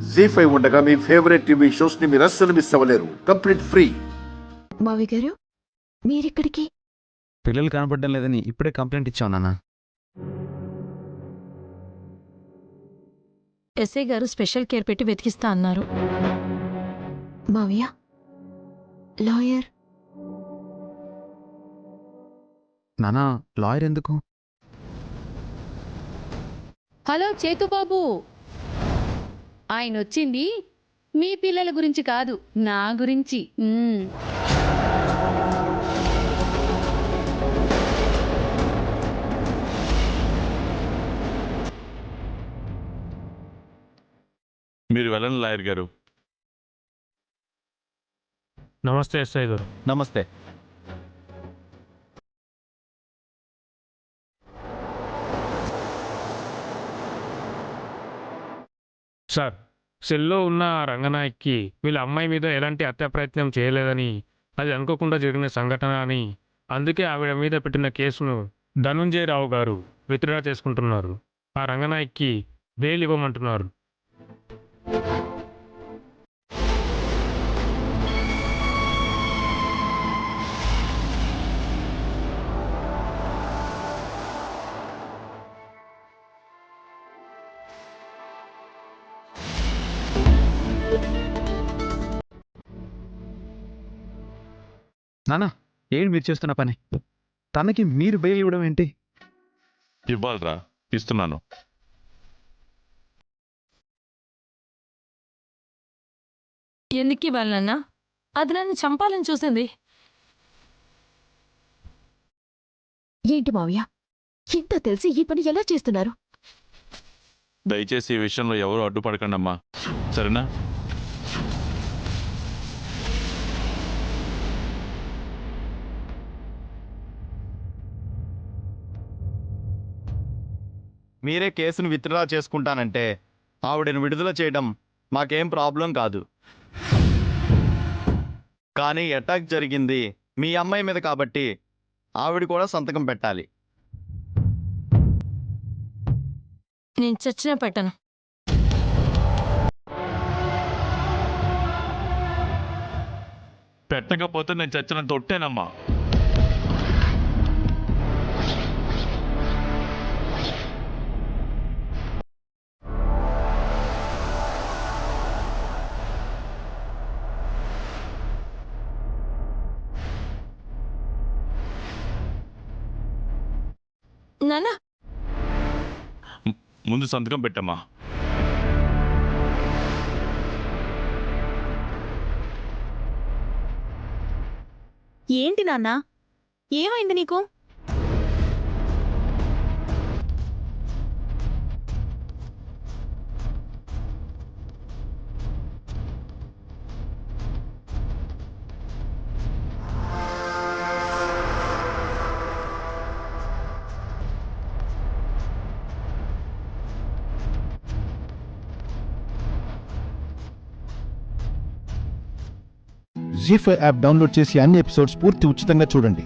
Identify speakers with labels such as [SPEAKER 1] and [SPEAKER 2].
[SPEAKER 1] జీ5 ఉండగా మీ favourite TV shows ని మీరు అస్సలు మిస్ అవ్వలేరు. Complete free.
[SPEAKER 2] మావి గారు మీరిక్కడికి?
[SPEAKER 3] పిల్లలు కనపడడం లేదని ఇప్పుడే కంప్లైంట్ ఇచ్చావు నాన్న.
[SPEAKER 4] ఎస్ఐ గారు స్పెషల్ కేర్ పెట్టి వెతికిస్తా అన్నారు.
[SPEAKER 2] మావయ్య లాయర్
[SPEAKER 3] నానా, లాయర్ ఎందుకు?
[SPEAKER 5] హలో చేతుబాబు, ఆయన వచ్చింది మీ పిల్లల గురించి కాదు, నా గురించి.
[SPEAKER 6] మీరు వెళ్ళండి లాయర్ గారు.
[SPEAKER 7] నమస్తే ఎస్ఐ గారు.
[SPEAKER 3] నమస్తే.
[SPEAKER 7] సార్, సెల్లో ఉన్న రంగనాయక్కి వీళ్ళ అమ్మాయి మీద ఎలాంటి హత్యా ప్రయత్నం చేయలేదని, అది అనుకోకుండా జరిగిన సంఘటన అని, అందుకే ఆవిడ మీద పెట్టిన కేసును ధనుంజయరావు గారు విత్డ్రా చేసుకుంటున్నారు. ఆ రంగనాయక్కి బెయిల్ ఇవ్వమంటున్నారు.
[SPEAKER 3] నానా, ఏంటి మీరు చేస్తున్న పని? తనకి మీరు బెయిల్ ఇవ్వడం ఏంటి?
[SPEAKER 6] ఇవ్వాలరా, ఇస్తున్నాను.
[SPEAKER 4] ఎందుకు ఇవ్వాలన్నా? అది నన్ను చంపాలని చూసింది.
[SPEAKER 2] ఏంటి మావయ్య, ఇంత తెలిసి ఈ పని ఎలా చేస్తున్నారు?
[SPEAKER 6] దయచేసి ఈ విషయంలో ఎవరు అడ్డుపడకండి అమ్మా, సరేనా?
[SPEAKER 8] మీరే కేసును విత్డ్రా చేసుకుంటానంటే ఆవిడను విడుదల చేయడం మాకేం ప్రాబ్లం కాదు. కానీ అటాక్ జరిగింది మీ అమ్మాయి మీద కాబట్టి ఆవిడ కూడా సంతకం పెట్టాలి.
[SPEAKER 4] నేను చచ్చినా పెట్టను.
[SPEAKER 6] పెట్టకపోతే నేను చచ్చిన తొట్టేనమ్మా.
[SPEAKER 4] నాన్న,
[SPEAKER 6] ముందు సంతకం పెట్టమ్మా.
[SPEAKER 5] ఏంటి నాన్న, ఏమైంది నీకు?
[SPEAKER 9] జీ5 యాప్ డౌన్లోడ్ చేసి అన్ని ఎపిసోడ్స్ పూర్తి ఉచితంగా చూడండి.